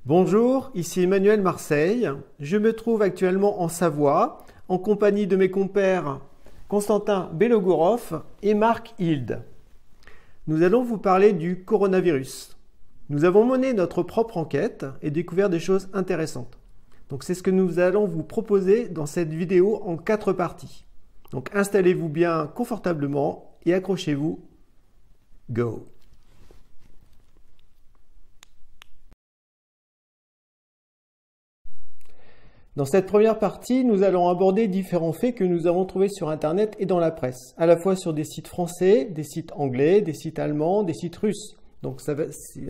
Bonjour, ici Emmanuel Marseille. Je me trouve actuellement en Savoie, en compagnie de mes compères Constantin Belogourov et Marc Hilde. Nous allons vous parler du coronavirus. Nous avons mené notre propre enquête et découvert des choses intéressantes. Donc c'est ce que nous allons vous proposer dans cette vidéo en 4 parties. Donc installez-vous bien confortablement et accrochez-vous. Go! Dans cette première partie, nous allons aborder différents faits que nous avons trouvés sur Internet et dans la presse, à la fois sur des sites français, des sites anglais, des sites allemands, des sites russes. Donc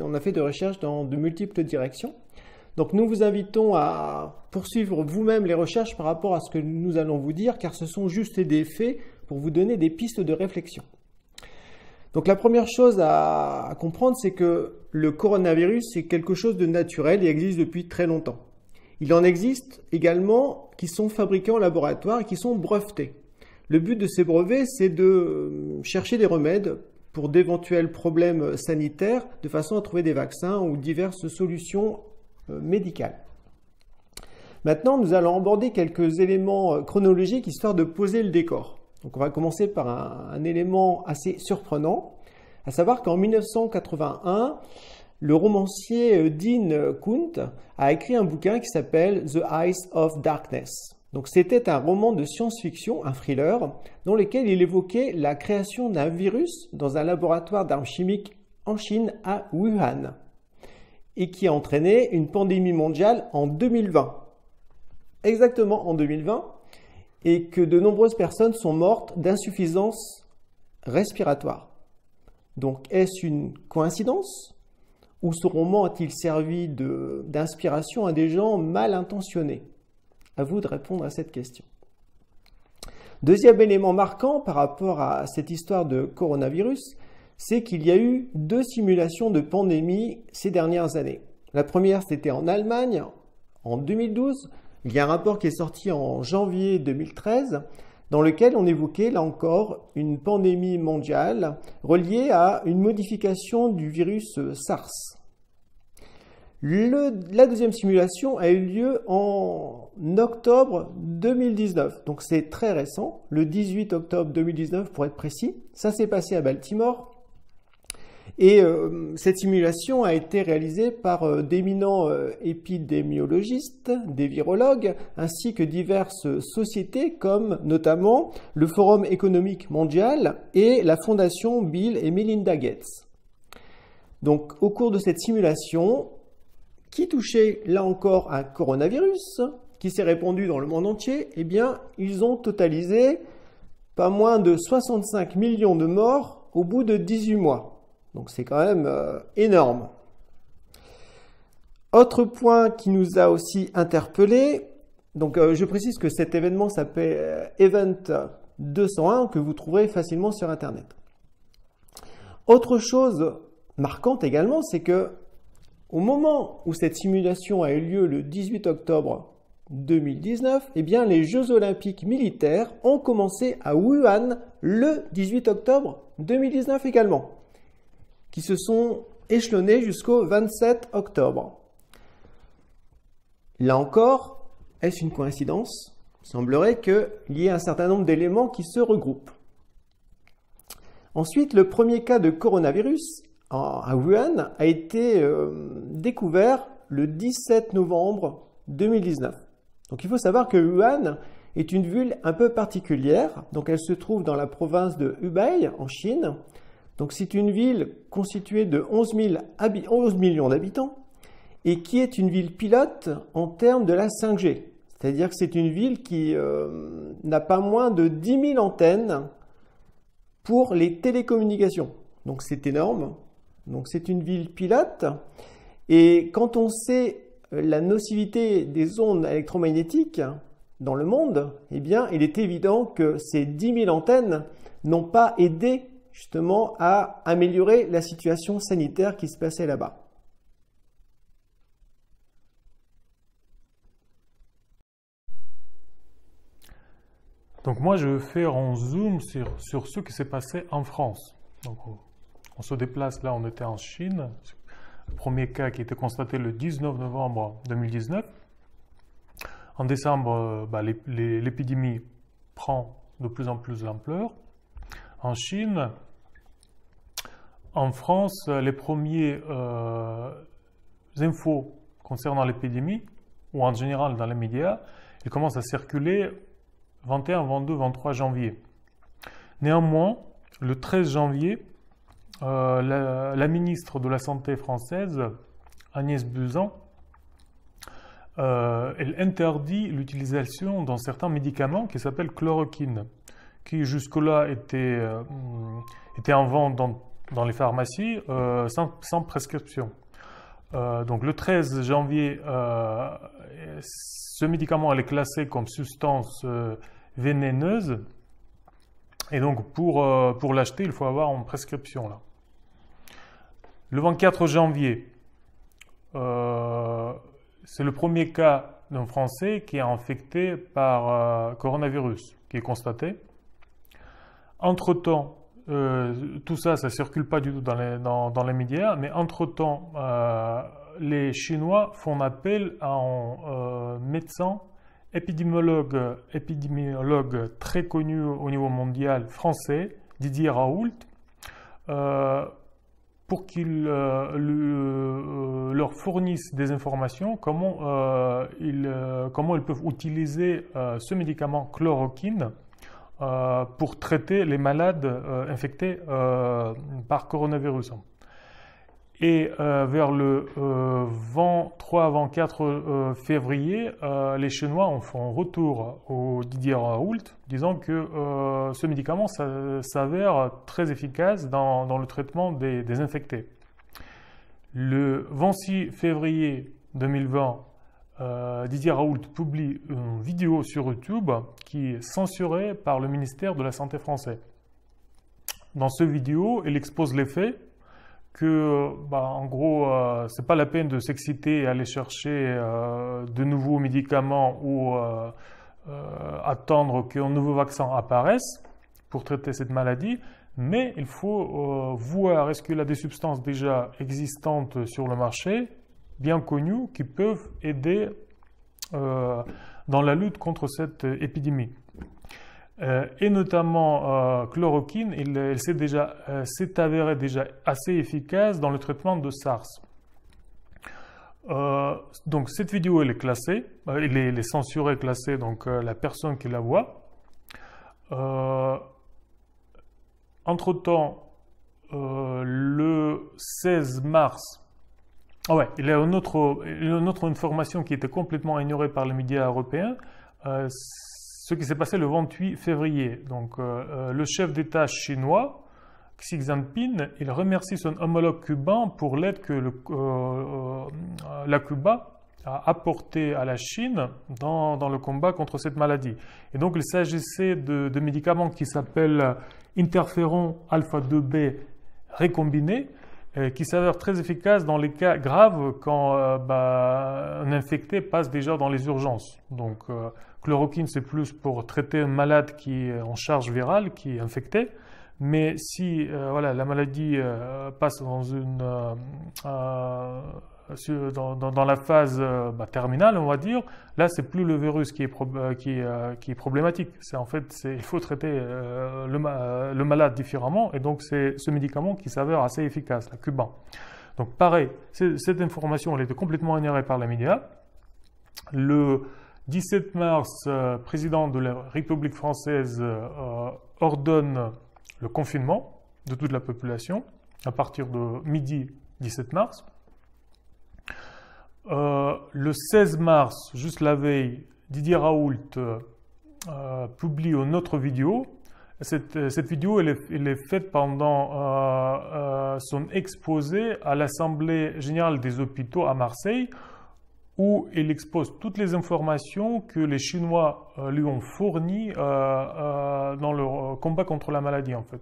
on a fait des recherches dans de multiples directions. Donc nous vous invitons à poursuivre vous-même les recherches par rapport à ce que nous allons vous dire, car ce sont juste des faits pour vous donner des pistes de réflexion. Donc la première chose à comprendre, c'est que le coronavirus est quelque chose de naturel et existe depuis très longtemps. Il en existe également qui sont fabriqués en laboratoire et qui sont brevetés. Le but de ces brevets, c'est de chercher des remèdes pour d'éventuels problèmes sanitaires de façon à trouver des vaccins ou diverses solutions médicales. Maintenant, nous allons aborder quelques éléments chronologiques histoire de poser le décor. Donc on va commencer par un élément assez surprenant, à savoir qu'en 1981, le romancier Dean Koontz a écrit un bouquin qui s'appelle The Eyes of Darkness. Donc c'était un roman de science-fiction, un thriller, dans lequel il évoquait la création d'un virus dans un laboratoire d'armes chimiques en Chine à Wuhan et qui a entraîné une pandémie mondiale en 2020. Exactement en 2020, et que de nombreuses personnes sont mortes d'insuffisance respiratoire. Donc est-ce une coïncidence ? Ou ce roman a-t-il servi d'inspiration à des gens mal intentionnés? À vous de répondre à cette question. Deuxième élément marquant par rapport à cette histoire de coronavirus, c'est qu'il y a eu 2 simulations de pandémie ces dernières années. La première, c'était en Allemagne, en 2012. Il y a un rapport qui est sorti en janvier 2013, dans lequel on évoquait, là encore, une pandémie mondiale reliée à une modification du virus SARS. La deuxième simulation a eu lieu en octobre 2019, donc c'est très récent, le 18 octobre 2019 pour être précis. Ça s'est passé à Baltimore. Et cette simulation a été réalisée par d'éminents épidémiologistes, des virologues, ainsi que diverses sociétés comme notamment le Forum économique mondial et la fondation Bill et Melinda Gates. Donc au cours de cette simulation, qui touchait là encore un coronavirus qui s'est répandu dans le monde entier, eh bien ils ont totalisé pas moins de 65 millions de morts au bout de 18 mois. Donc c'est quand même énorme. Autre point qui nous a aussi interpellé, donc je précise que cet événement s'appelle Event 201 que vous trouverez facilement sur Internet. Autre chose marquante également, c'est que au moment où cette simulation a eu lieu le 18 octobre 2019, eh bien les Jeux olympiques militaires ont commencé à Wuhan le 18 octobre 2019 également, qui se sont échelonnés jusqu'au 27 octobre. Là encore, est-ce une coïncidence? Il semblerait qu'il y ait un certain nombre d'éléments qui se regroupent. Ensuite, le premier cas de coronavirus à Wuhan a été découvert le 17 novembre 2019. Donc il faut savoir que Wuhan est une ville un peu particulière. Donc elle se trouve dans la province de Hubei en Chine. Donc c'est une ville constituée de 11 millions d'habitants et qui est une ville pilote en termes de la 5G. C'est-à-dire que c'est une ville qui n'a pas moins de 10 000 antennes pour les télécommunications. Donc c'est énorme. Donc c'est une ville pilote. Et quand on sait la nocivité des ondes électromagnétiques dans le monde, eh bien il est évident que ces 10 000 antennes n'ont pas aidé justement à améliorer la situation sanitaire qui se passait là-bas. Donc moi je vais faire un zoom sur ce qui s'est passé en France. Donc on se déplace là, on était en Chine, premier cas qui a été constaté le 19 novembre 2019. En décembre, l'épidémie prend de plus en plus d'ampleur. En Chine, en France, les premiers infos concernant l'épidémie, ou en général dans les médias, ils commencent à circuler 21, 22, 23 janvier. Néanmoins, le 13 janvier, la ministre de la Santé française, Agnès Buzyn, elle interdit l'utilisation d'un certain médicament qui s'appelle chloroquine, qui jusque-là était en vente dans les pharmacies sans prescription. Donc le 13 janvier, ce médicament est classé comme substance vénéneuse, et donc pour l'acheter, il faut avoir une prescription là. Le 24 janvier, c'est le premier cas d'un Français qui est infecté par coronavirus, qui est constaté. Entre-temps, tout ça ne circule pas du tout dans les médias, mais entre-temps, les Chinois font appel à un médecin épidémiologue très connu au niveau mondial français, Didier Raoult, pour qu'il leur fournisse des informations comment ils peuvent utiliser ce médicament chloroquine pour traiter les malades infectés par coronavirus. Et vers le 23-24 février, les Chinois ont fait un retour au Didier Raoult, disant que ce médicament s'avère très efficace dans le traitement des infectés. Le 26 février 2020, Didier Raoult publie une vidéo sur YouTube qui est censurée par le ministère de la Santé français. Dans cette vidéo, il expose les faits que, en gros, c'est pas la peine de s'exciter et aller chercher de nouveaux médicaments ou attendre qu'un nouveau vaccin apparaisse pour traiter cette maladie, mais il faut voir est-ce qu'il y a des substances déjà existantes sur le marché, bien connues, qui peuvent aider dans la lutte contre cette épidémie. Et notamment chloroquine, il s'est avéré déjà assez efficace dans le traitement de SARS. Donc cette vidéo elle est classée, elle est censurée, classée, donc la personne qui la voit. Entre-temps, le 16 mars, il y a une autre information qui était complètement ignorée par les médias européens. Ce qui s'est passé le 28 février. Donc, le chef d'État chinois, Xi Jinping, il remercie son homologue cubain pour l'aide que la Cuba a apportée à la Chine dans le combat contre cette maladie. Et donc, il s'agissait de médicaments qui s'appellent interféron alpha-2b récombiné, qui s'avèrent très efficaces dans les cas graves quand un infecté passe déjà dans les urgences. Donc, chloroquine, c'est plus pour traiter un malade qui est en charge virale, qui est infecté. Mais si la maladie passe dans la phase terminale, on va dire, là, c'est plus le virus qui est problématique. Il faut traiter le malade différemment, et donc c'est ce médicament qui s'avère assez efficace, la cubain. Donc pareil, cette information, elle était complètement ignorée par les médias. Le 17 mars, président de la République française ordonne le confinement de toute la population à partir de midi 17 mars. Le 16 mars, juste la veille, Didier Raoult publie une autre vidéo. Cette vidéo, elle est faite pendant son exposé à l'Assemblée générale des hôpitaux à Marseille, où il expose toutes les informations que les Chinois lui ont fournies dans leur combat contre la maladie. En fait,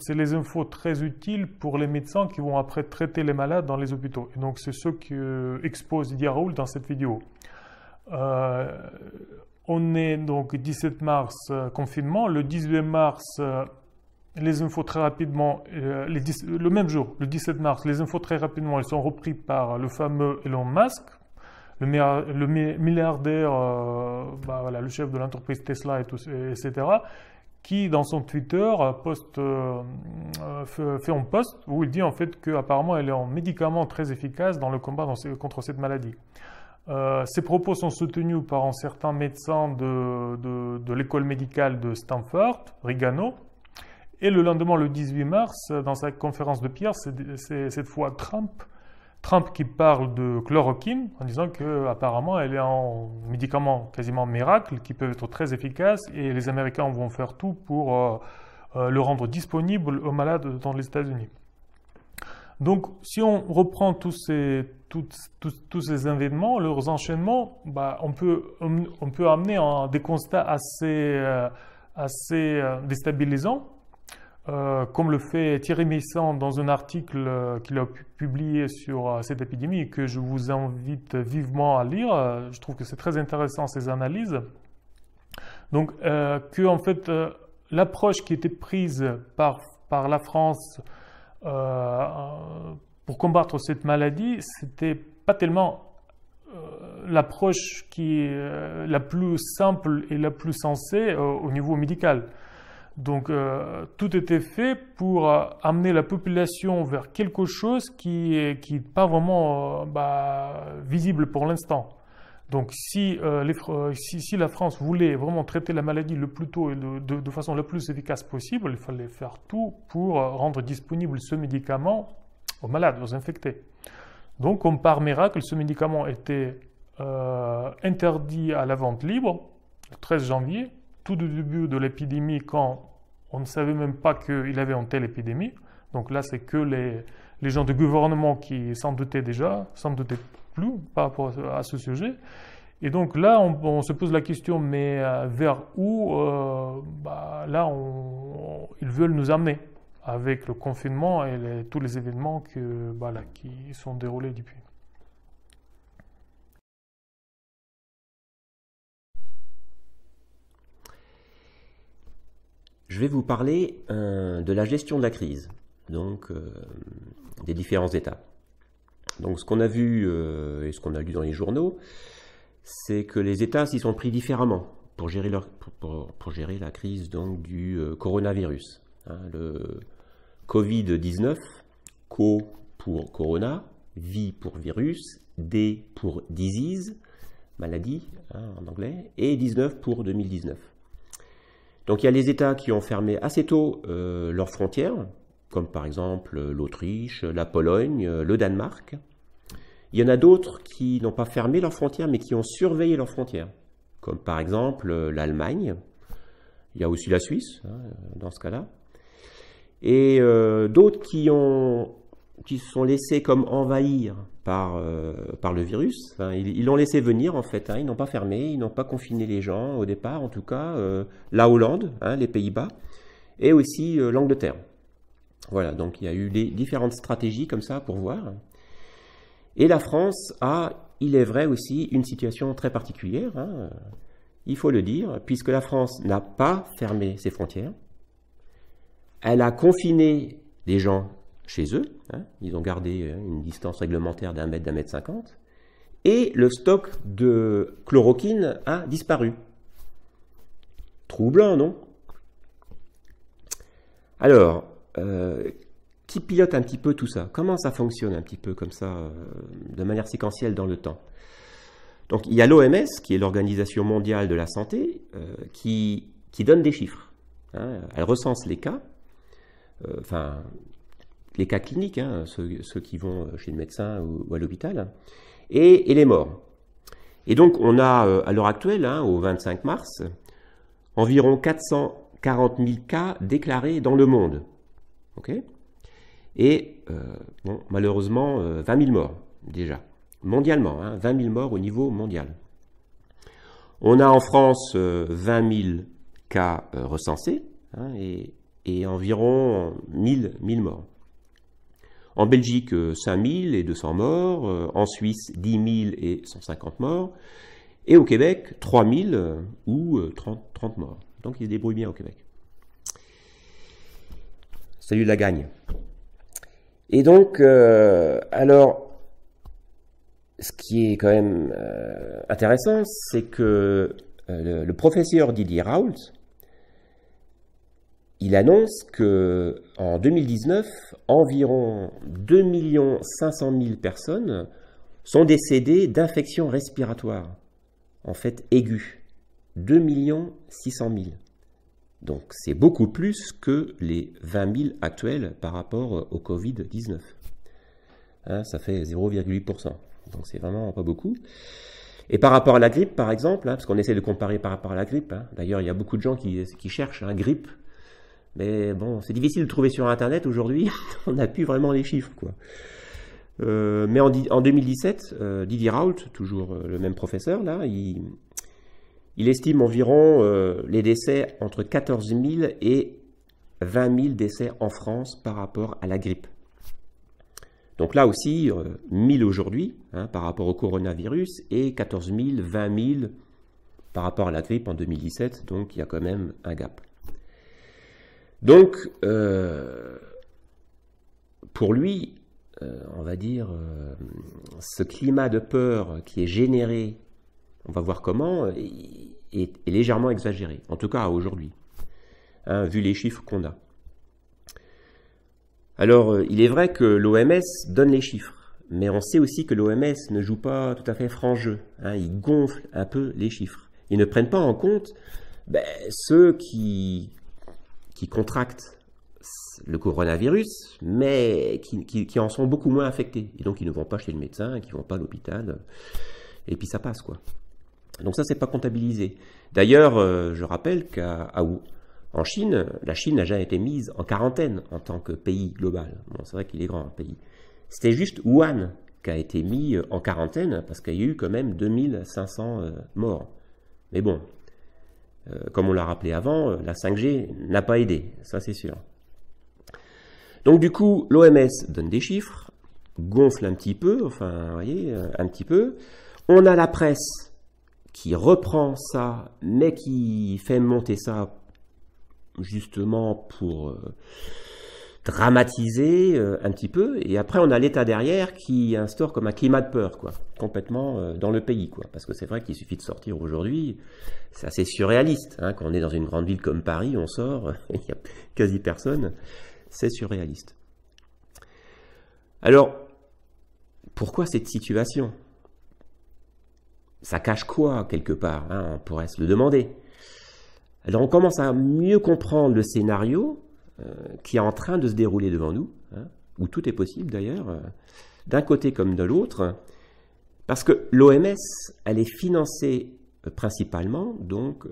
c'est les infos très utiles pour les médecins qui vont après traiter les malades dans les hôpitaux. Et donc, c'est ce qu'expose Didier Raoult dans cette vidéo. On est donc 17 mars, confinement. Le 18 mars, les infos très rapidement, le même jour, le 17 mars, les infos très rapidement, elles sont reprises par le fameux Elon Musk, le milliardaire, voilà, le chef de l'entreprise Tesla, etc., qui dans son Twitter fait un post où il dit en fait qu'apparemment elle est un médicament très efficace dans le combat contre cette maladie. Ces propos sont soutenus par un certain médecin de l'école médicale de Stanford, Rigano. Et le lendemain, le 18 mars, dans sa conférence de pierre, c'est cette fois Trump qui parle de chloroquine en disant qu'apparemment elle est un médicament quasiment miracle qui peut être très efficace et les Américains vont faire tout pour le rendre disponible aux malades dans les États-Unis. Donc, si on reprend tous ces événements, leurs enchaînements, on peut amener des constats assez déstabilisants, comme le fait Thierry Meyssan dans un article qu'il a publié sur cette épidémie et que je vous invite vivement à lire. Je trouve que c'est très intéressant ces analyses. Donc, en fait, l'approche qui était prise par la France pour combattre cette maladie, c'était pas tellement l'approche qui est la plus simple et la plus sensée au niveau médical. Donc tout était fait pour amener la population vers quelque chose qui n'est pas vraiment visible pour l'instant. Donc si la France voulait vraiment traiter la maladie le plus tôt et de façon la plus efficace possible, il fallait faire tout pour rendre disponible ce médicament aux malades, aux infectés. Donc comme par miracle, ce médicament était interdit à la vente libre le 13 janvier, tout au début de l'épidémie, quand on ne savait même pas qu'il avait une telle épidémie. Donc là, c'est que les gens du gouvernement qui s'en doutaient déjà, s'en doutaient plus par rapport à ce sujet. Et donc là, on se pose la question, mais vers où là, ils veulent nous amener avec le confinement et tous les événements qui sont déroulés depuis. Je vais vous parler de la gestion de la crise, donc des différents États. Donc ce qu'on a vu et ce qu'on a lu dans les journaux, c'est que les États s'y sont pris différemment pour gérer la crise donc, du coronavirus. Le Covid-19, CO pour corona, V pour virus, D pour disease, maladie en anglais, et 19 pour 2019. Donc il y a les États qui ont fermé assez tôt leurs frontières, comme par exemple l'Autriche, la Pologne, le Danemark. Il y en a d'autres qui n'ont pas fermé leurs frontières, mais qui ont surveillé leurs frontières, comme par exemple l'Allemagne. Il y a aussi la Suisse, dans ce cas-là. Et d'autres qui se sont laissés comme envahir par le virus. Enfin, ils l'ont laissé venir en fait, ils n'ont pas fermé, ils n'ont pas confiné les gens au départ, en tout cas la Hollande, les Pays-Bas, et aussi l'Angleterre. Voilà, donc il y a eu des différentes stratégies comme ça pour voir. Et la France a, il est vrai aussi, une situation très particulière, il faut le dire, puisque la France n'a pas fermé ses frontières. Elle a confiné les gens chez eux, ils ont gardé une distance réglementaire d'1 mètre, d'1 mètre 50, et le stock de chloroquine a disparu. Troublant, non? Alors, qui pilote un petit peu tout ça? Comment ça fonctionne un petit peu comme ça, de manière séquentielle dans le temps? Donc, il y a l'OMS, qui est l'Organisation mondiale de la santé, qui donne des chiffres. Elle recense les cas, les cas cliniques, ceux qui vont chez le médecin ou à l'hôpital, et les morts. Et donc, on a, à l'heure actuelle, au 25 mars, environ 440 000 cas déclarés dans le monde. Okay, et malheureusement, 20 000 morts, déjà. Mondialement, 20 000 morts au niveau mondial. On a en France 20 000 cas recensés, et environ 1000 morts. En Belgique, 5000 et 200 morts. En Suisse, 10 000 et 150 morts. Et au Québec, 3000 ou 30 morts. Donc, ils se débrouillent bien au Québec. Salut la gagne. Et donc, alors, ce qui est quand même intéressant, c'est que le professeur Didier Raoult, il annonce que en 2019, environ 2 500 000 personnes sont décédées d'infections respiratoires, en fait aiguës. 2 600 000. Donc c'est beaucoup plus que les 20 000 actuels par rapport au Covid-19. Hein, ça fait 0,8%. Donc c'est vraiment pas beaucoup. Et par rapport à la grippe, par exemple, hein, parce qu'on essaie de comparer par rapport à la grippe, hein, d'ailleurs il y a beaucoup de gens qui cherchent grippe, mais bon, c'est difficile de trouver sur Internet aujourd'hui, on n'a plus vraiment les chiffres, quoi. Mais en 2017, Didier Raoult, toujours le même professeur, là, il estime environ les décès entre 14 000 et 20 000 décès en France par rapport à la grippe. Donc là aussi, 1000 aujourd'hui hein, par rapport au coronavirus et 14 000, 20 000 par rapport à la grippe en 2017. Donc il y a quand même un gap. Donc, pour lui, on va dire, ce climat de peur qui est généré, on va voir comment, est légèrement exagéré, en tout cas aujourd'hui, hein, vu les chiffres qu'on a. Alors, il est vrai que l'OMS donne les chiffres, mais on sait aussi que l'OMS ne joue pas tout à fait franc jeu, hein, ils gonflent un peu les chiffres. Ils ne prennent pas en compte ceux qui contractent le coronavirus, mais qui en sont beaucoup moins affectés. Et donc, ils ne vont pas chez le médecin, qui ne vont pas à l'hôpital, et puis ça passe, quoi. Donc ça, c'est pas comptabilisé. D'ailleurs, je rappelle qu'en Chine, la Chine n'a jamais été mise en quarantaine en tant que pays global. Bon, c'est vrai qu'il est grand, un pays. C'était juste Wuhan qui a été mis en quarantaine, parce qu'il y a eu quand même 2500 morts. Mais bon, comme on l'a rappelé avant, la 5G n'a pas aidé, ça c'est sûr. Donc du coup, l'OMS donne des chiffres, gonfle un petit peu, enfin, vous voyez, un petit peu. On a la presse qui reprend ça, mais qui fait monter ça justement pour dramatiser un petit peu. Et après, on a l'État derrière qui instaure comme un climat de peur, quoi, complètement dans le pays, quoi. Parce que c'est vrai qu'il suffit de sortir aujourd'hui, c'est assez surréaliste. Hein, quand on est dans une grande ville comme Paris, on sort, il n'y a quasi personne, c'est surréaliste. Alors, pourquoi cette situation ? Ça cache quoi, quelque part, hein, on pourrait se le demander. Alors on commence à mieux comprendre le scénario qui est en train de se dérouler devant nous, hein, où tout est possible d'ailleurs, d'un côté comme de l'autre, parce que l'OMS, elle est financée principalement donc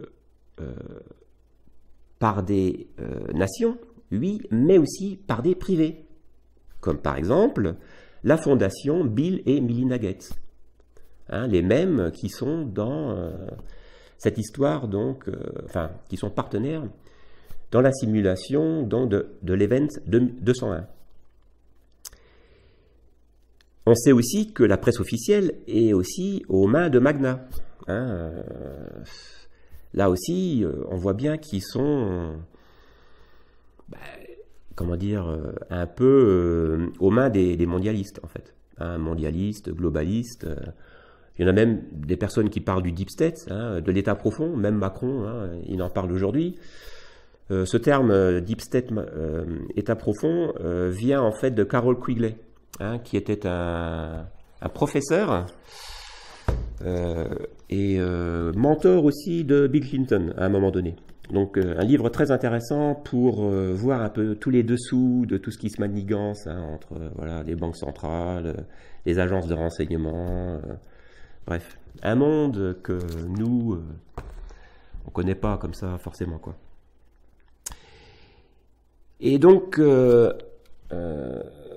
par des nations, oui, mais aussi par des privés, comme par exemple la fondation Bill et Melinda Gates. Hein, les mêmes qui sont dans cette histoire, donc, qui sont partenaires dans la simulation donc, de l'Event 201. On sait aussi que la presse officielle est aussi aux mains de Magna. Hein, là aussi, on voit bien qu'ils sont, comment dire, un peu aux mains des mondialistes, en fait. Hein, mondialistes, globalistes. Il y en a même des personnes qui parlent du deep state, hein, de l'état profond, même Macron, hein, il en parle aujourd'hui. Ce terme deep state, état profond, vient en fait de Carroll Quigley, hein, qui était un professeur et mentor aussi de Bill Clinton à un moment donné. Donc un livre très intéressant pour voir un peu tous les dessous de tout ce qui se manigance hein, entre voilà, les banques centrales, les agences de renseignement... Bref, un monde que nous, on ne connaît pas comme ça forcément, quoi. Et donc,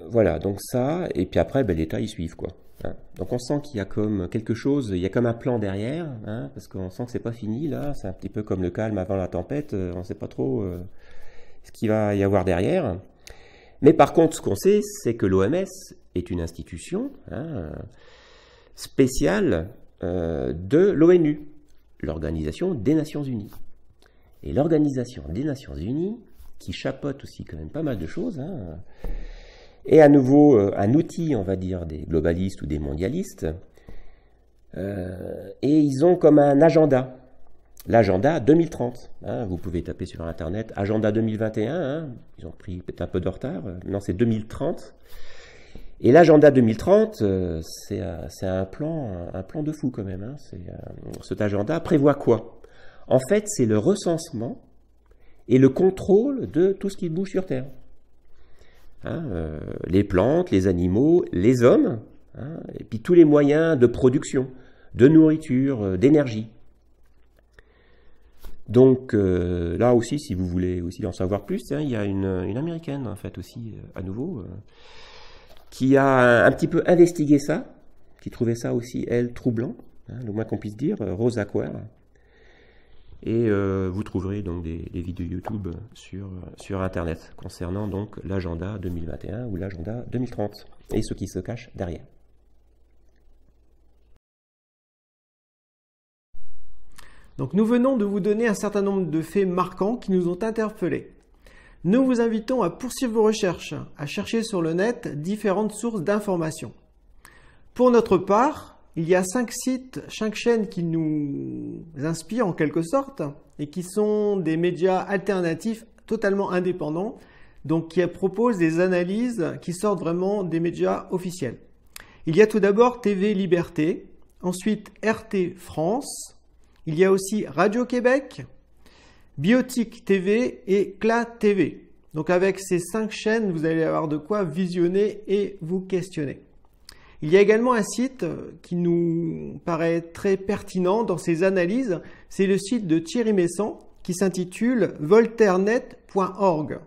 voilà, donc ça, et puis après, l'État, ils suivent, quoi. Hein. Donc on sent qu'il y a comme quelque chose, il y a comme un plan derrière, hein, parce qu'on sent que c'est pas fini, là, c'est un petit peu comme le calme avant la tempête, on ne sait pas trop ce qu'il va y avoir derrière. Mais par contre, ce qu'on sait, c'est que l'OMS est une institution, hein, spéciale de l'ONU, l'Organisation des Nations Unies. Et l'Organisation des Nations Unies, qui chapeaute aussi quand même pas mal de choses, hein, est à nouveau un outil, on va dire, des globalistes ou des mondialistes. Et ils ont comme un agenda, l'agenda 2030. Hein, vous pouvez taper sur Internet agenda 2021, hein, ils ont pris peut-être un peu de retard, non c'est 2030. Et l'agenda 2030, c'est un plan de fou quand même. Hein, cet agenda prévoit quoi? En fait, c'est le recensement et le contrôle de tout ce qui bouge sur Terre. Hein, les plantes, les animaux, les hommes, hein, et puis tous les moyens de production, de nourriture, d'énergie. Donc là aussi, si vous voulez aussi en savoir plus, hein, il y a une américaine en fait aussi, à nouveau, qui a un petit peu investigué ça, qui trouvait ça aussi, elle, troublant, hein, le moins qu'on puisse dire, Rosa Quare. Et vous trouverez donc des vidéos YouTube sur Internet concernant donc l'agenda 2021 ou l'agenda 2030 et ce qui se cache derrière. Donc nous venons de vous donner un certain nombre de faits marquants qui nous ont interpellés. Nous vous invitons à poursuivre vos recherches, à chercher sur le net différentes sources d'informations. Pour notre part, il y a 5 sites, 5 chaînes qui nous inspirent en quelque sorte et qui sont des médias alternatifs totalement indépendants, donc qui proposent des analyses qui sortent vraiment des médias officiels. Il y a tout d'abord TV Liberté, ensuite RT France, il y a aussi Radio-Québec, Biotique TV et CLA TV. Donc avec ces 5 chaînes, vous allez avoir de quoi visionner et vous questionner. Il y a également un site qui nous paraît très pertinent dans ses analyses, c'est le site de Thierry Messant qui s'intitule voltairenet.org.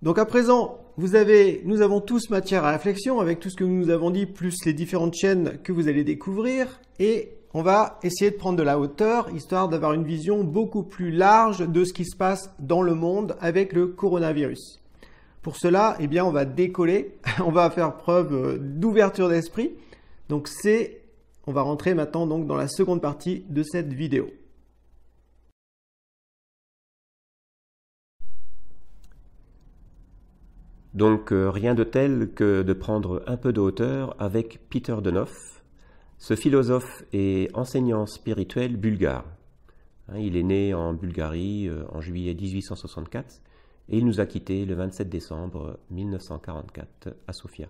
Donc à présent, nous avons tous matière à réflexion avec tout ce que nous avons dit, plus les différentes chaînes que vous allez découvrir, et on va essayer de prendre de la hauteur, histoire d'avoir une vision beaucoup plus large de ce qui se passe dans le monde avec le coronavirus. Pour cela, eh bien, on va décoller, on va faire preuve d'ouverture d'esprit. Donc on va rentrer maintenant donc dans la seconde partie de cette vidéo. Donc rien de tel que de prendre un peu de hauteur avec Peter Denoff, ce philosophe et enseignant spirituel bulgare. Il est né en Bulgarie en juillet 1864 et il nous a quittés le 27 décembre 1944 à Sofia.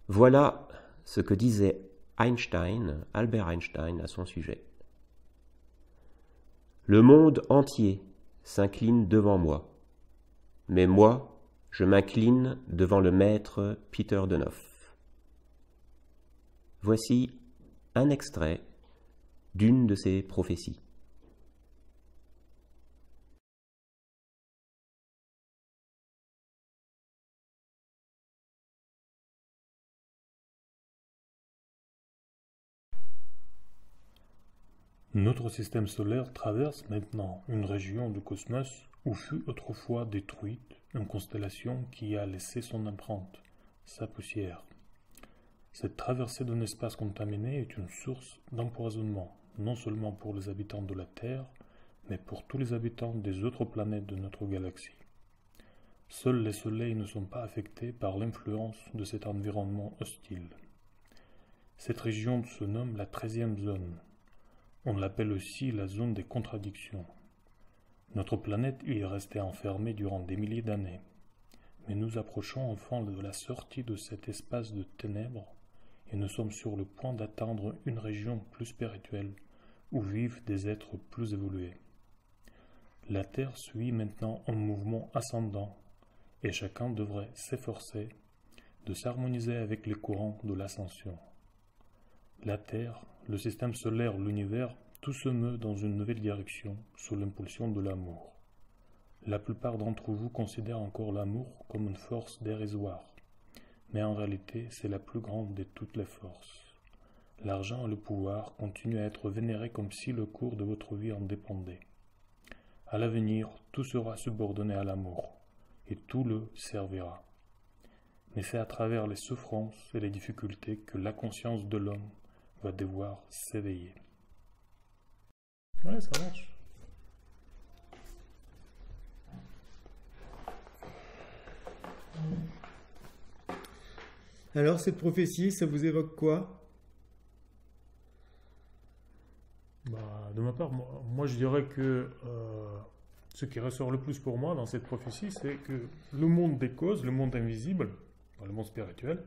Voilà ce que disait Albert Einstein à son sujet. Le monde entier s'incline devant moi, mais moi, je m'incline devant le maître Peter Denoff. Voici un extrait d'une de ses prophéties. Notre système solaire traverse maintenant une région du cosmos où fut autrefois détruite une constellation qui a laissé son empreinte, sa poussière. Cette traversée d'un espace contaminé est une source d'empoisonnement, non seulement pour les habitants de la Terre, mais pour tous les habitants des autres planètes de notre galaxie. Seuls les soleils ne sont pas affectés par l'influence de cet environnement hostile. Cette région se nomme la 13e zone. On l'appelle aussi la zone des contradictions. Notre planète y est restée enfermée durant des milliers d'années. Mais nous approchons enfin de la sortie de cet espace de ténèbres et nous sommes sur le point d'atteindre une région plus spirituelle où vivent des êtres plus évolués. La Terre suit maintenant un mouvement ascendant et chacun devrait s'efforcer de s'harmoniser avec les courants de l'ascension. La Terre, le système solaire, l'univers, tout se meut dans une nouvelle direction sous l'impulsion de l'amour. La plupart d'entre vous considèrent encore l'amour comme une force dérisoire, mais en réalité c'est la plus grande de toutes les forces. L'argent et le pouvoir continuent à être vénérés comme si le cours de votre vie en dépendait. À l'avenir, tout sera subordonné à l'amour, et tout le servira. Mais c'est à travers les souffrances et les difficultés que la conscience de l'homme va devoir s'éveiller. Ouais, ça marche. Alors, cette prophétie, ça vous évoque quoi? Bah, de ma part, moi, je dirais que ce qui ressort le plus pour moi dans cette prophétie, c'est que le monde des causes, le monde invisible, le monde spirituel,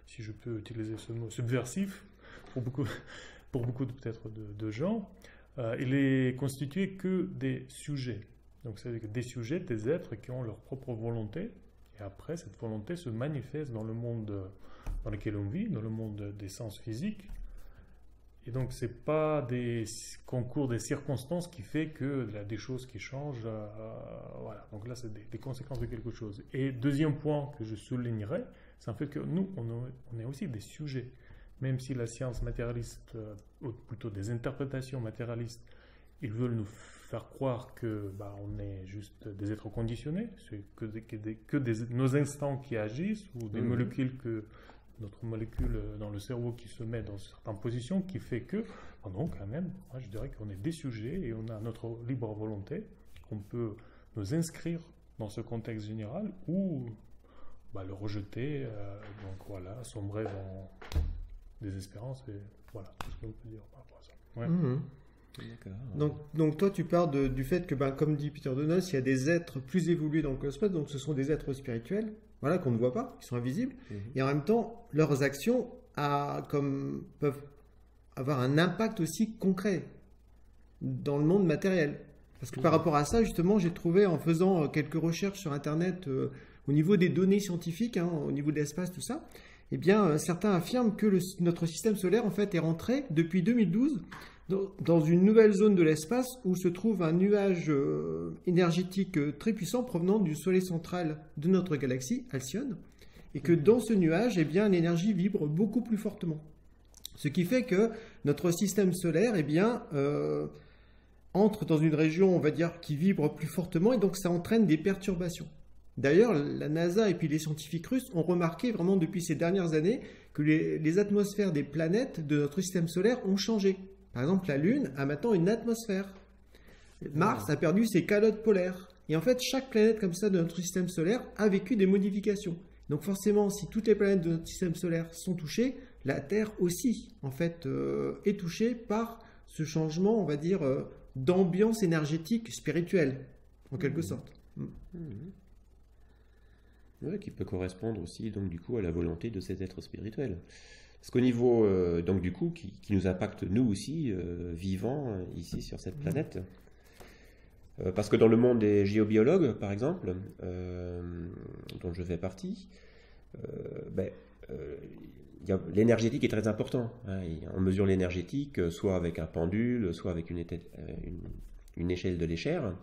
si je peux utiliser ce mot subversif, pour beaucoup, pour beaucoup peut-être de gens, il est constitué que des sujets. Donc, c'est-à-dire que des sujets, des êtres qui ont leur propre volonté, et après, cette volonté se manifeste dans le monde dans lequel on vit, dans le monde des sens physiques. Et donc, ce n'est pas des concours des circonstances qui fait que des choses qui changent. Voilà. Donc là, c'est des conséquences de quelque chose. Et deuxième point que je soulignerais, c'est en fait que nous, on est aussi des sujets. Même si la science matérialiste, ou plutôt des interprétations matérialistes, ils veulent nous faire croire que on est juste des êtres conditionnés, c'est nos instants qui agissent, ou des molécules notre molécule dans le cerveau qui se met dans certaines positions, qui fait que, donc quand même, moi je dirais qu'on est des sujets et on a notre libre volonté, qu'on peut nous inscrire dans ce contexte général ou le rejeter, donc voilà, sombrer dans désespérance, et voilà, tout ce qu'on peut dire par rapport à ça. Ouais. Donc toi tu parles du fait que comme dit Peter Donos, il y a des êtres plus évolués dans le cosmos, donc ce sont des êtres spirituels, voilà, qu'on ne voit pas, qui sont invisibles, et en même temps leurs actions peuvent avoir un impact aussi concret dans le monde matériel. Parce que par rapport à ça, justement, j'ai trouvé en faisant quelques recherches sur Internet au niveau des données scientifiques, au niveau de l'espace, tout ça, eh bien certains affirment que notre système solaire en fait est rentré depuis 2012 dans une nouvelle zone de l'espace où se trouve un nuage énergétique très puissant provenant du soleil central de notre galaxie, Alcyone, et que dans ce nuage, eh bien, l'énergie vibre beaucoup plus fortement. Ce qui fait que notre système solaire entre dans une région, on va dire, qui vibre plus fortement, et donc ça entraîne des perturbations. D'ailleurs, la NASA et puis les scientifiques russes ont remarqué vraiment depuis ces dernières années que les atmosphères des planètes de notre système solaire ont changé. Par exemple, la Lune a maintenant une atmosphère. Mars a perdu ses calottes polaires. Et en fait, chaque planète comme ça de notre système solaire a vécu des modifications. Donc forcément, si toutes les planètes de notre système solaire sont touchées, la Terre aussi, en fait, est touchée par ce changement, on va dire, d'ambiance énergétique spirituelle, en quelque sorte. Ouais, qui peut correspondre aussi, donc, du coup, à la volonté de cet être spirituel. Parce qu'au niveau, donc du coup, qui nous impacte nous aussi, vivants, ici sur cette planète. Parce que dans le monde des géobiologues, par exemple, dont je fais partie, l'énergétique est très important. On mesure l'énergétique, soit avec un pendule, soit avec une échelle de Léchère.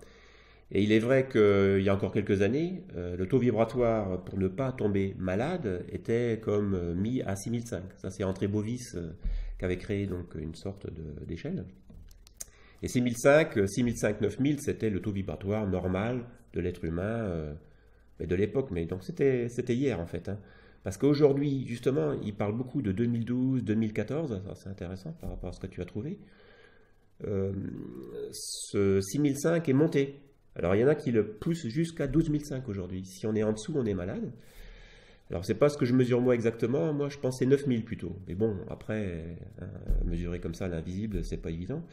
Et il est vrai qu'il y a encore quelques années, le taux vibratoire pour ne pas tomber malade était comme mis à 6005. Ça, c'est André Bovis qui avait créé donc une sorte d'échelle. Et 6005, 9000, c'était le taux vibratoire normal de l'être humain de l'époque. Mais donc c'était hier en fait. Parce qu'aujourd'hui, justement, il parle beaucoup de 2012, 2014. C'est intéressant par rapport à ce que tu as trouvé. Ce 6005 est monté. Alors, il y en a qui le poussent jusqu'à 12005 aujourd'hui. Si on est en dessous, on est malade. Alors, c'est pas ce que je mesure moi exactement. Moi, je pensais 9000 plutôt. Mais bon, après, mesurer comme ça l'invisible, c'est pas évident.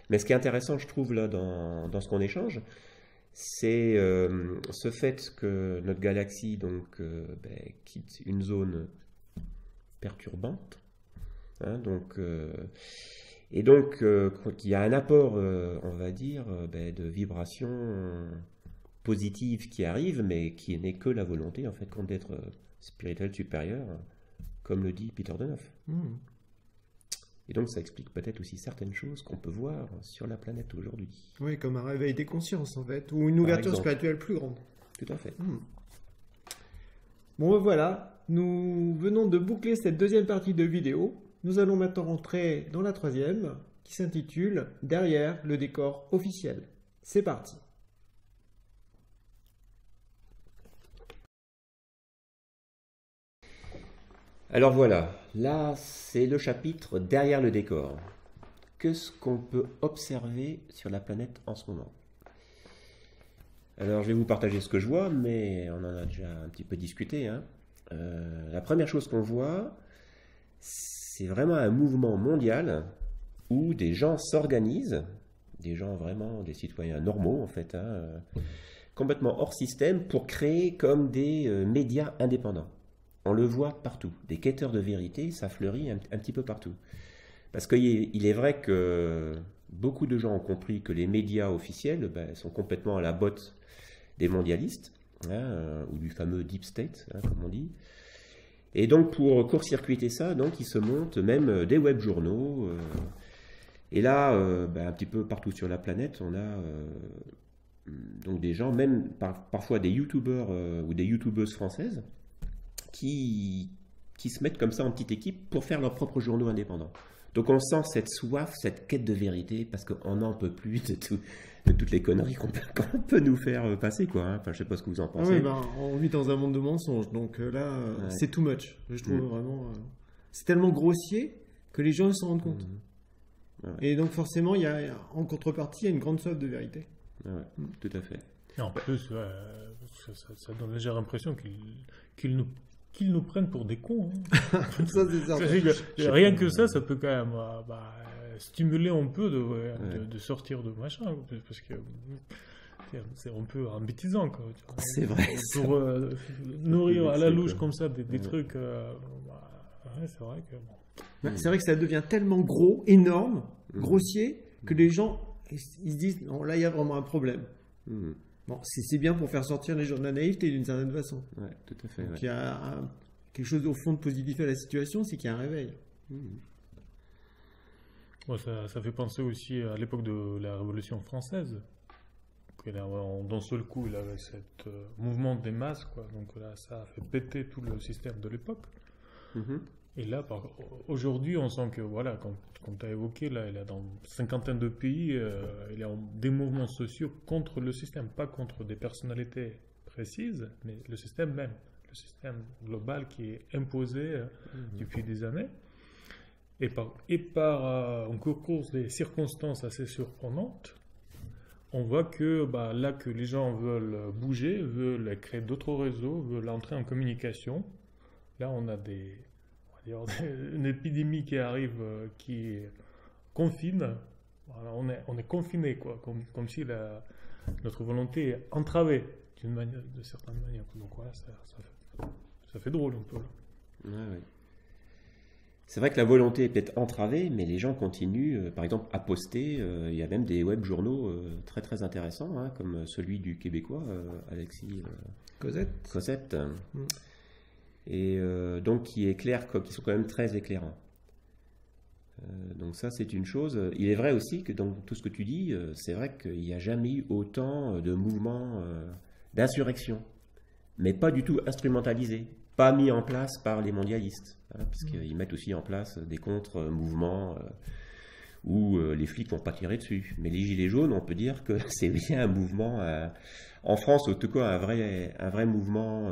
Mais ce qui est intéressant, je trouve, là, dans ce qu'on échange, c'est ce fait que notre galaxie donc, quitte une zone perturbante. Et donc, il y a un apport, on va dire, de vibrations positives qui arrivent, mais qui n'est que la volonté, en fait, d'être spirituel supérieur, comme le dit Peter Donos. Et donc, ça explique peut-être aussi certaines choses qu'on peut voir sur la planète aujourd'hui. Oui, comme un réveil des consciences, en fait, ou une ouverture spirituelle plus grande. Tout à fait. Bon, voilà, nous venons de boucler cette deuxième partie de vidéo. Nous allons maintenant rentrer dans la troisième, qui s'intitule « Derrière le décor officiel ». C'est parti. Alors voilà, là c'est le chapitre « Derrière le décor ». Qu'est-ce qu'on peut observer sur la planète en ce moment? Alors je vais vous partager ce que je vois, mais on en a déjà un petit peu discuté. la première chose qu'on voit, c'est vraiment un mouvement mondial où des gens s'organisent, des gens vraiment, des citoyens normaux en fait, complètement hors système pour créer comme des médias indépendants. On le voit partout. Des quêteurs de vérité, ça fleurit un petit peu partout. Parce qu'il est vrai que beaucoup de gens ont compris que les médias officiels sont complètement à la botte des mondialistes, ou du fameux deep state, comme on dit. Et donc pour court-circuiter ça, donc, ils se montent même des web journaux. Et là, un petit peu partout sur la planète, on a donc des gens, même parfois des youtubeurs ou des youtubeuses françaises, qui se mettent comme ça en petite équipe pour faire leurs propres journaux indépendants. Donc on sent cette soif, cette quête de vérité, parce qu'on n'en peut plus de toutes les conneries qu'on peut nous faire passer, quoi. Enfin, je ne sais pas ce que vous en pensez. On vit dans un monde de mensonges, donc là, c'est too much. Je trouve vraiment... c'est tellement grossier que les gens ne s'en rendent compte. Et donc forcément, en contrepartie, il y a une grande soif de vérité. Tout à fait. Et en plus, ça donne légère l'impression qu'ils nous prennent pour des cons. Ça, c'est certain. Rien que ça peut quand même stimuler un peu de sortir de machin, parce que c'est un peu embêtisant, quoi. C'est vrai. Pour nourrir à la louche comme ça des trucs, c'est vrai que... C'est vrai que ça devient tellement gros, énorme, grossier, que les gens ils se disent, non, là il y a vraiment un problème. Bon, c'est bien pour faire sortir les gens de la naïveté d'une certaine façon. Ouais, tout à fait. Donc il y a quelque chose au fond de positif à la situation, c'est qu'il y a un réveil. Bon, ça fait penser aussi à l'époque de la Révolution française. D'un seul coup, il avait ce mouvement des masses, quoi. Donc là, ça a fait péter tout le système de l'époque. Et là, aujourd'hui, on sent que, voilà, comme tu as évoqué, là, il y a dans une cinquantaine de pays, il y a des mouvements sociaux contre le système, pas contre des personnalités précises, mais le système même, le système global qui est imposé depuis des années. Et par un concours des circonstances assez surprenantes, on voit que là que les gens veulent bouger, veulent créer d'autres réseaux, veulent entrer en communication, là on a une épidémie qui arrive, qui confine. Voilà, on est confiné, quoi, comme si notre volonté est entravée de certaine manière. Donc voilà, ça fait drôle un peu. Ouais. C'est vrai que la volonté est peut-être entravée, mais les gens continuent, par exemple, à poster. Il y a même des web journaux très très intéressants, comme celui du Québécois, Alexis Cossette. Et donc qui sont quand même très éclairants. Donc ça, c'est une chose. Il est vrai aussi que dans tout ce que tu dis, c'est vrai qu'il n'y a jamais eu autant de mouvements d'insurrection, mais pas du tout instrumentalisés, pas mis en place par les mondialistes, puisqu'ils mettent aussi en place des contre-mouvements où les flics n'ont pas tiré dessus. Mais les Gilets jaunes, on peut dire que c'est bien un mouvement, en France, en tout cas, un vrai mouvement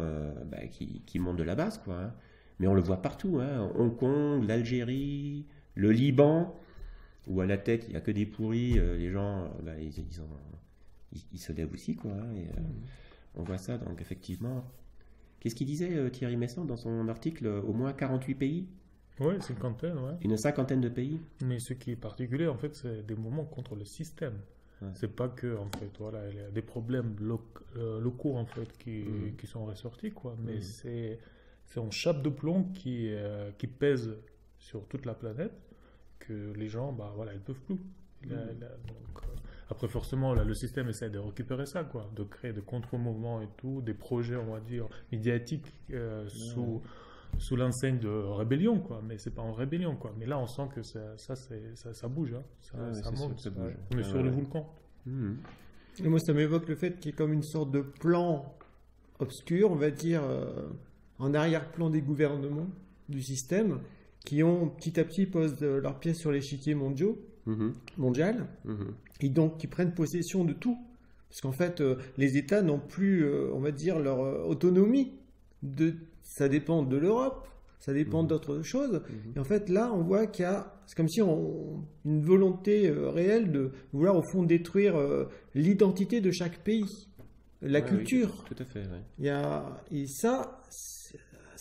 qui monte de la base, quoi. Mais on le voit partout, Hong Kong, l'Algérie, le Liban, où à la tête, il n'y a que des pourris, les gens, ils se lèvent aussi, quoi. On voit ça, donc effectivement. Qu'est-ce qu'il disait Thierry Messant dans son article? Au moins 48 pays? Oui, cinquantaine, ouais. Une cinquantaine de pays. Mais ce qui est particulier, en fait, c'est des mouvements contre le système. C'est pas que, en fait, voilà, il y a des problèmes locaux, en fait, qui sont ressortis, quoi. Mais c'est un chape de plomb qui pèse sur toute la planète, que les gens, voilà, ils peuvent plus. Après, forcément, là, le système essaie de récupérer ça, quoi, de créer des contre-mouvements et tout, des projets, on va dire, médiatiques sous l'enseigne de rébellion, quoi. Mais c'est pas en rébellion, quoi. Mais là, on sent que ça bouge, ça monte, ça bouge. On est sur le volcan. Et moi, ça m'évoque le fait qu'il y ait comme une sorte de plan obscur, on va dire, en arrière-plan des gouvernements du système, qui ont petit à petit posent leurs pieds sur l'échiquier mondial, et donc qui prennent possession de tout. Parce qu'en fait, les États n'ont plus, on va dire, leur autonomie. Ça dépend de l'Europe, ça dépend d'autres choses. Et en fait, là, on voit qu'il y a, c'est comme si une volonté réelle de vouloir, au fond, détruire l'identité de chaque pays, la culture. Oui, tout à fait, ouais. Et ça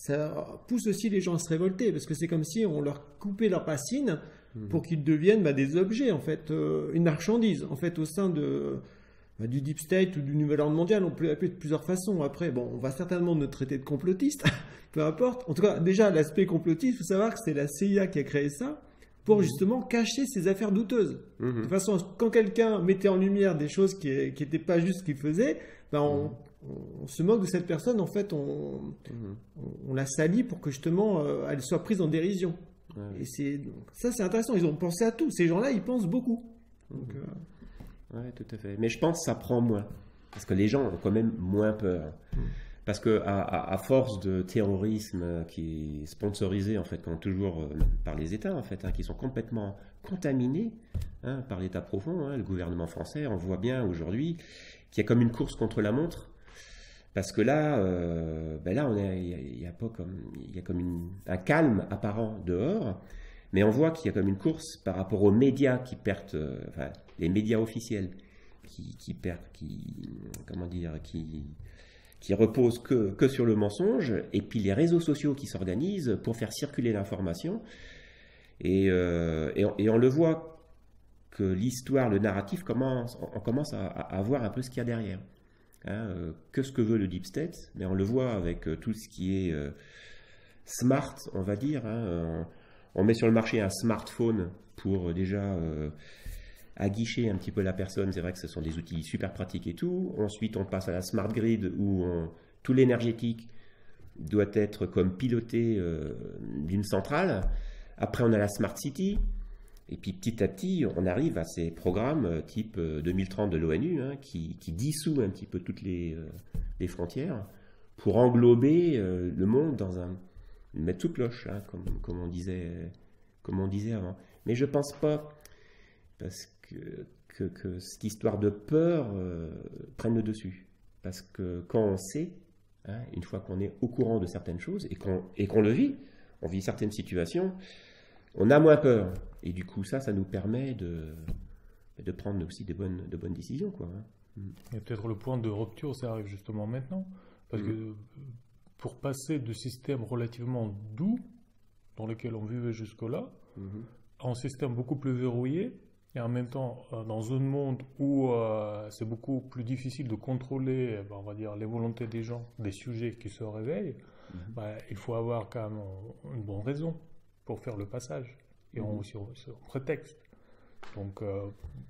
ça pousse aussi les gens à se révolter, parce que c'est comme si on leur coupait leurs racines pour qu'ils deviennent des objets, en fait, une marchandise, en fait, au sein du Deep State ou du Nouvel Ordre Mondial. On peut l'appeler de plusieurs façons. Après, bon, on va certainement nous traiter de complotistes, peu importe. En tout cas, déjà, l'aspect complotiste, il faut savoir que c'est la CIA qui a créé ça pour justement cacher ces affaires douteuses. De toute façon, quand quelqu'un mettait en lumière des choses qui n'étaient pas juste ce qu'il faisait, on se moque de cette personne, en fait, on la salit pour que justement elle soit prise en dérision. Et ça, c'est intéressant. Ils ont pensé à tout. Ces gens-là, ils pensent beaucoup. Donc, oui, tout à fait. Mais je pense que ça prend moins. Parce que les gens ont quand même moins peur. Parce qu'à force de terrorisme qui est sponsorisé, en fait, toujours par les États, en fait, qui sont complètement contaminés par l'État profond, le gouvernement français, on voit bien aujourd'hui qu'il y a comme une course contre la montre. Parce que là, il y a comme un calme apparent dehors, mais on voit qu'il y a comme une course par rapport aux médias qui perdent, les médias officiels qui reposent que sur le mensonge, et puis les réseaux sociaux qui s'organisent pour faire circuler l'information. Et on le voit que l'histoire, le narratif, on commence à voir un peu ce qu'il y a derrière. Que ce que veut le Deep State, mais on le voit avec tout ce qui est smart, on va dire. On met sur le marché un smartphone pour déjà aguicher un petit peu la personne. C'est vrai que ce sont des outils super pratiques et tout. Ensuite, on passe à la smart grid où tout l'énergétique doit être comme piloté d'une centrale. Après, on a la smart city. Et puis petit à petit, on arrive à ces programmes type 2030 de l'ONU qui dissout un petit peu toutes les frontières pour englober le monde dans une mettre sous cloche, comme on disait avant. Mais je ne pense pas parce que cette histoire de peur prenne le dessus. Parce que quand on sait, une fois qu'on est au courant de certaines choses et qu'on le vit, on vit certaines situations, on a moins peur. Et du coup, ça nous permet de prendre aussi de bonnes décisions, quoi. Et peut-être le point de rupture, ça arrive justement maintenant. Parce que pour passer de systèmes relativement doux, dans lesquels on vivait jusque-là, à un système beaucoup plus verrouillé, et en même temps, dans un monde où c'est beaucoup plus difficile de contrôler, on va dire, les volontés des gens, des sujets qui se réveillent, il faut avoir quand même une bonne raison pour faire le passage. Et aussi un prétexte. Donc,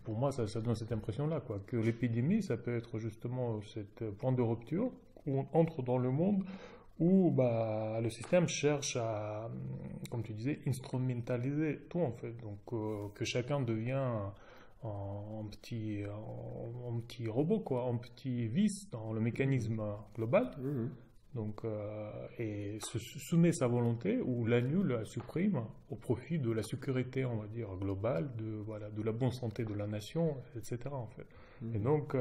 pour moi, ça donne cette impression-là, quoi, que l'épidémie, ça peut être justement ce point de rupture où on entre dans le monde où le système cherche à, comme tu disais, instrumentaliser tout, en fait. Donc, que chacun devient un petit robot, quoi, un petit vice dans le mécanisme global. Donc, et se soumet sa volonté ou l'annule, la supprime au profit de la sécurité, on va dire, globale, de la bonne santé de la nation, etc. en fait. Et donc,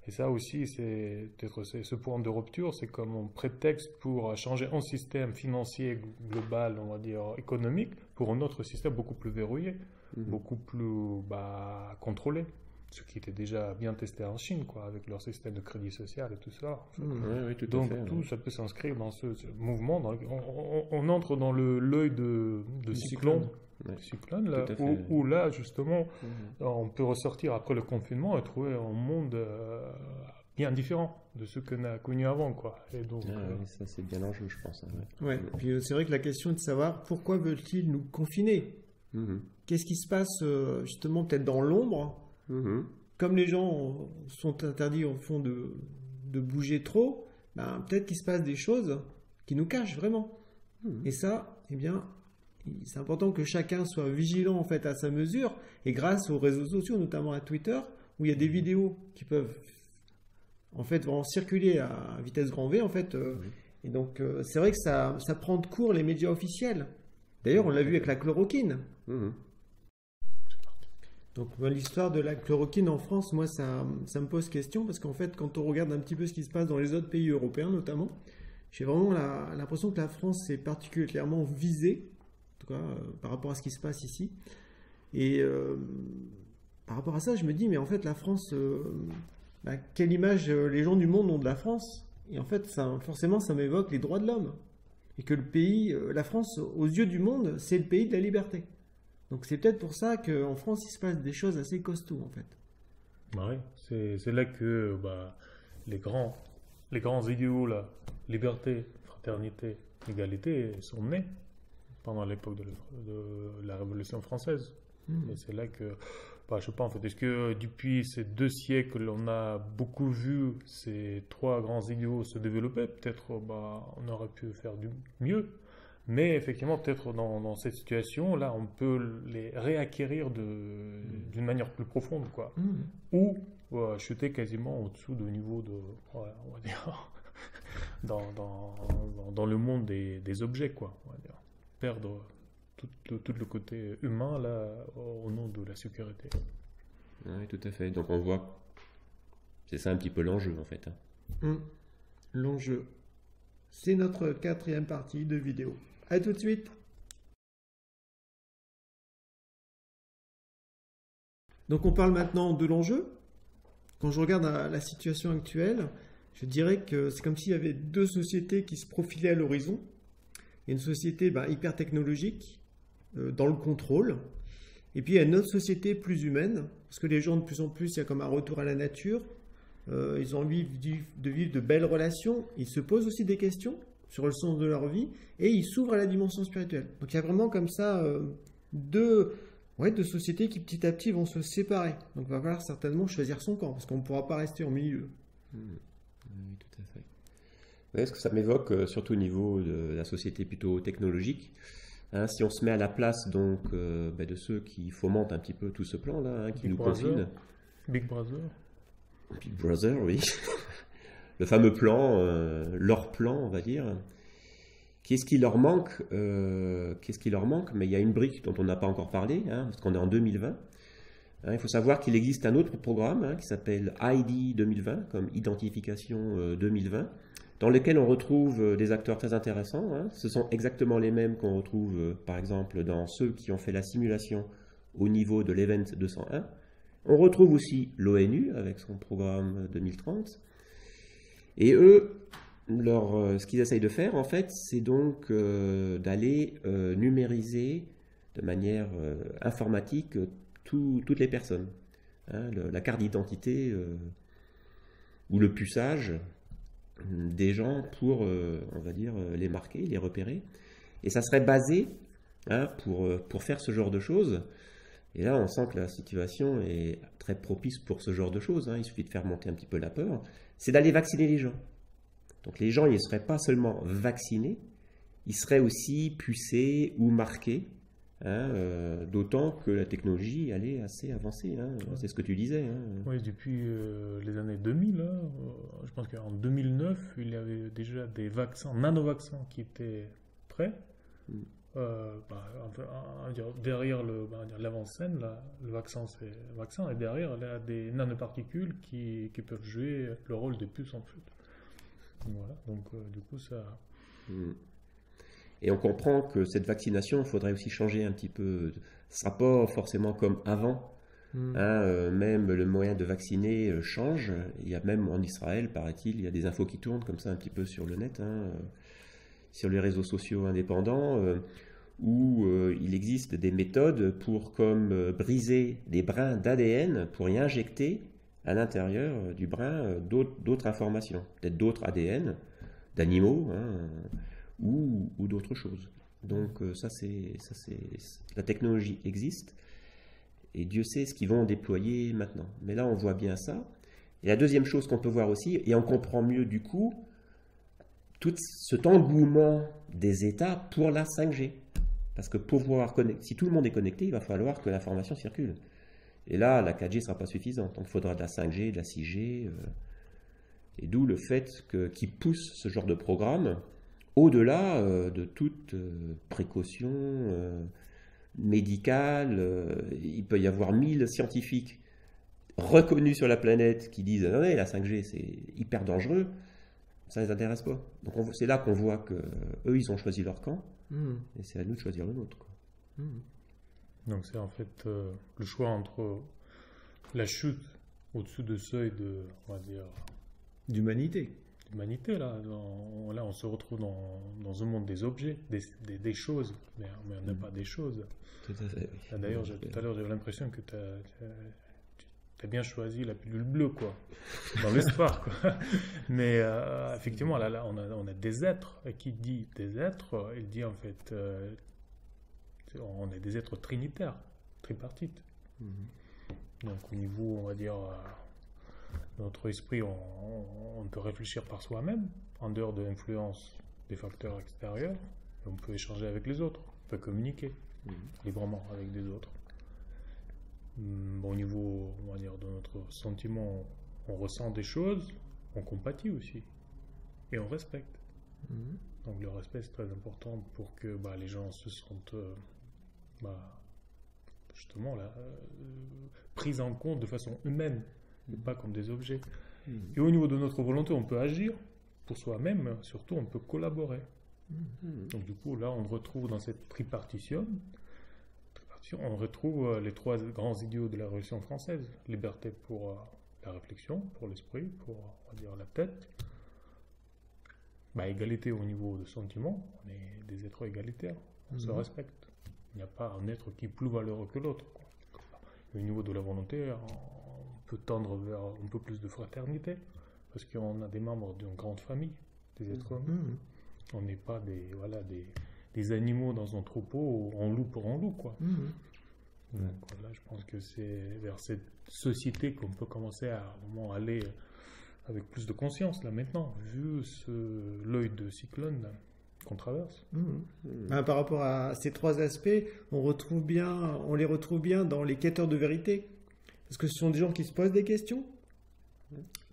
et ça aussi, c'est ce point de rupture, c'est comme un prétexte pour changer un système financier global, on va dire, économique, pour un autre système beaucoup plus verrouillé, beaucoup plus contrôlé. Ce qui était déjà bien testé en Chine, quoi, avec leur système de crédit social et tout ça. En fait. Oui, tout donc à fait, tout ça peut s'inscrire dans ce mouvement. On entre dans l'œil de cyclone. Cyclone là, où là, justement, on peut ressortir après le confinement et trouver un monde bien différent de ce qu'on a connu avant, quoi. Et donc, ça c'est bien l'enjeu, je pense. Puis c'est vrai que la question est de savoir pourquoi veulent-ils nous confiner. Qu'est-ce qui se passe justement peut-être dans l'ombre? Comme les gens sont interdits au fond de bouger trop, peut-être qu'il se passe des choses qui nous cachent vraiment. Et ça, eh bien, c'est important que chacun soit vigilant en fait à sa mesure. Et grâce aux réseaux sociaux, notamment à Twitter, où il y a des vidéos qui peuvent en fait vraiment circuler à vitesse grand V en fait. Et donc c'est vrai que ça prend de court les médias officiels. D'ailleurs, on l'a vu avec la chloroquine. Donc l'histoire de la chloroquine en France, moi ça me pose question parce qu'en fait quand on regarde un petit peu ce qui se passe dans les autres pays européens notamment, j'ai vraiment l'impression que la France est particulièrement visée, en tout cas par rapport à ce qui se passe ici. Et par rapport à ça, je me dis mais en fait la France, quelle image les gens du monde ont de la France? Et en fait forcément ça m'évoque les droits de l'homme. Et que le pays, la France, aux yeux du monde, c'est le pays de la liberté. Donc c'est peut-être pour ça qu'en France, il se passe des choses assez costauds, en fait. Oui, c'est là que les grands idéaux, là, liberté, fraternité, égalité, sont nés pendant l'époque de la Révolution française. Et c'est là que, je sais pas en fait, est-ce que depuis ces 2 siècles, on a beaucoup vu ces 3 grands idéaux se développer? Peut-être on aurait pu faire du mieux. Mais effectivement, peut-être dans cette situation-là, on peut les réacquérir d'une manière plus profonde, quoi. Ou chuter quasiment au-dessous du niveau de, on va dire, dans le monde des objets, quoi. On va dire. Perdre tout le côté humain, là, au nom de la sécurité. Oui, tout à fait. Donc on voit, c'est ça un petit peu l'enjeu, en fait. L'enjeu. C'est notre 4e partie de vidéo. À tout de suite. Donc on parle maintenant de l'enjeu. Quand je regarde la situation actuelle, je dirais que c'est comme s'il y avait 2 sociétés qui se profilaient à l'horizon. Il y a une société hyper technologique, dans le contrôle. Et puis il y a une autre société plus humaine, parce que les gens de plus en plus, il y a comme un retour à la nature. Ils ont envie de vivre de belles relations. Ils se posent aussi des questions sur le sens de leur vie, et ils s'ouvrent à la dimension spirituelle. Donc il y a vraiment comme ça 2 sociétés qui petit à petit vont se séparer. Donc il va falloir certainement choisir son camp, parce qu'on ne pourra pas rester au milieu. Oui, tout à fait. Ouais, ce que ça m'évoque, surtout au niveau de la société plutôt technologique, si on se met à la place donc de ceux qui fomentent un petit peu tout ce plan-là, qui nous confinent. Big Brother. Big Brother, oui. Le fameux plan, leur plan, on va dire. Qu'est-ce qui leur manque Mais il y a une brique dont on n'a pas encore parlé, parce qu'on est en 2020. Il faut savoir qu'il existe un autre programme qui s'appelle ID 2020, comme Identification 2020, dans lequel on retrouve des acteurs très intéressants. Ce sont exactement les mêmes qu'on retrouve, par exemple, dans ceux qui ont fait la simulation au niveau de l'Event 201. On retrouve aussi l'ONU avec son programme 2030. Et eux, ce qu'ils essayent de faire, en fait, c'est donc d'aller numériser de manière informatique toutes les personnes. La carte d'identité ou le puçage des gens pour, on va dire, les marquer, les repérer. Et ça serait basé pour faire ce genre de choses. Et là, on sent que la situation est très propice pour ce genre de choses. Il suffit de faire monter un petit peu la peur. C'est d'aller vacciner les gens. Donc les gens, ils ne seraient pas seulement vaccinés, ils seraient aussi pucés ou marqués, d'autant que la technologie, elle est assez avancée. C'est ce que tu disais. Oui, depuis les années 2000, je pense qu'en 2009, il y avait déjà des vaccins, nano-vaccins qui étaient prêts. Derrière l'avant-scène, le vaccin c'est le vaccin, et derrière il y a des nanoparticules qui peuvent jouer le rôle des puces en fait. Voilà, donc du coup ça. Et on comprend que cette vaccination, il faudrait aussi changer un petit peu. Ce ne sera pas forcément comme avant. Même le moyen de vacciner change. Il y a même en Israël, paraît-il, il y a des infos qui tournent comme ça un petit peu sur le net. Sur les réseaux sociaux indépendants, où il existe des méthodes pour briser des brins d'ADN pour y injecter à l'intérieur du brin d'autres informations, peut-être d'autres ADN, d'animaux ou d'autres choses. Donc la technologie existe et Dieu sait ce qu'ils vont déployer maintenant. Mais là, on voit bien ça. Et la deuxième chose qu'on peut voir aussi, et on comprend mieux du coup, tout cet engouement des États pour la 5G. Parce que si tout le monde est connecté, il va falloir que l'information circule. Et là, la 4G ne sera pas suffisante. Donc il faudra de la 5G, de la 6G. Et d'où le fait qu'ils poussent ce genre de programme au-delà de toute précaution médicale. Il peut y avoir 1000 scientifiques reconnus sur la planète qui disent « Non, la 5G, c'est hyper dangereux ». Ça ne les intéresse pas. Donc c'est là qu'on voit qu'eux, ils ont choisi leur camp, et c'est à nous de choisir le nôtre. Donc c'est en fait le choix entre la chute au-dessous de seuil de, on va dire, d'humanité. l'humanité, là. Là, on se retrouve dans un monde des objets, des choses, mais on n'a pas des choses. Tout à fait. Là, d'ailleurs, tout à l'heure, j'avais l'impression que tu as bien choisi la pilule bleue, quoi, dans l'espoir, quoi. Mais effectivement, là, on a des êtres. Et qui dit des êtres, il dit en fait, on est des êtres trinitaires, tripartites. Donc au niveau, on va dire, de notre esprit, on peut réfléchir par soi-même, en dehors de l'influence des facteurs extérieurs, et on peut échanger avec les autres, on peut communiquer librement avec des autres. Au niveau, on va dire, de notre sentiment, on ressent des choses, on compatit aussi, et on respecte. Donc le respect, c'est très important pour que les gens se sentent justement là, pris en compte de façon humaine, et pas comme des objets. Et au niveau de notre volonté, on peut agir pour soi-même, mais surtout on peut collaborer. Donc du coup, là, on retrouve dans cette tripartition, on retrouve les trois grands idéaux de la Révolution française. Liberté pour la réflexion, pour l'esprit, pour, on va dire, la tête. Égalité au niveau de sentiment, on est des êtres égalitaires, on se respecte. Il n'y a pas un être qui est plus valeureux que l'autre. Au niveau de la volonté, on peut tendre vers un peu plus de fraternité, parce qu'on a des membres d'une grande famille, des êtres humains. On n'est pas des animaux dans un troupeau, en loup pour en loup, quoi. Donc là, je pense que c'est vers cette société qu'on peut commencer à vraiment aller avec plus de conscience, là, maintenant, vu l'œil de cyclone là, qu'on traverse. Par rapport à ces trois aspects, on les retrouve bien dans les quêteurs de vérité. Parce que ce sont des gens qui se posent des questions,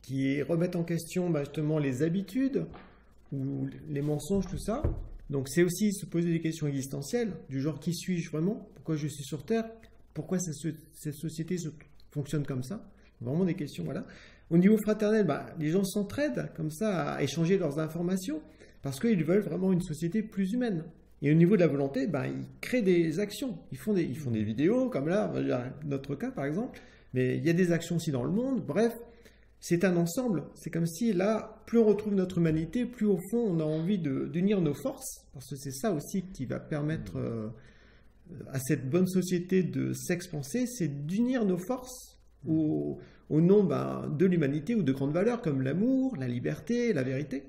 qui remettent en question justement les habitudes, ou les mensonges, tout ça. Donc c'est aussi se poser des questions existentielles, du genre qui suis-je vraiment? Pourquoi je suis sur Terre? Pourquoi cette société fonctionne comme ça? Vraiment des questions, voilà. Au niveau fraternel, les gens s'entraident comme ça à échanger leurs informations parce qu'ils veulent vraiment une société plus humaine. Et au niveau de la volonté, ils créent des actions. Ils font des vidéos, comme là, notre cas par exemple, mais il y a des actions aussi dans le monde. Bref, c'est un ensemble. C'est comme si là, plus on retrouve notre humanité, plus au fond on a envie d'unir nos forces, parce que c'est ça aussi qui va permettre à cette bonne société de s'expanser, c'est d'unir nos forces au nom de l'humanité ou de grandes valeurs comme l'amour, la liberté, la vérité.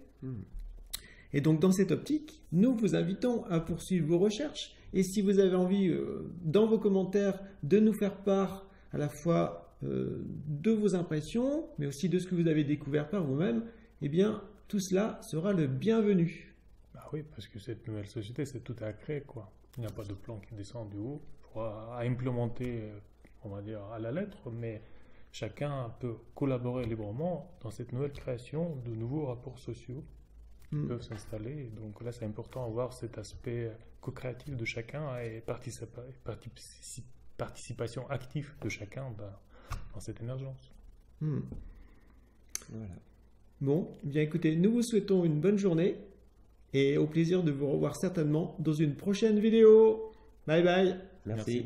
Et donc dans cette optique, nous vous invitons à poursuivre vos recherches. Et si vous avez envie, dans vos commentaires, de nous faire part à la fois de vos impressions, mais aussi de ce que vous avez découvert par vous-même, eh bien tout cela sera le bienvenu. Oui, parce que cette nouvelle société, c'est tout à créer, quoi. Il n'y a pas de plan qui descend du haut à implémenter, on va dire, à la lettre, mais chacun peut collaborer librement dans cette nouvelle création de nouveaux rapports sociaux qui peuvent s'installer. Et donc là, c'est important de voir cet aspect co-créatif de chacun et participation active de chacun dans cette émergence. Voilà. Bon, bien écoutez, nous vous souhaitons une bonne journée et au plaisir de vous revoir certainement dans une prochaine vidéo. Bye bye. Merci.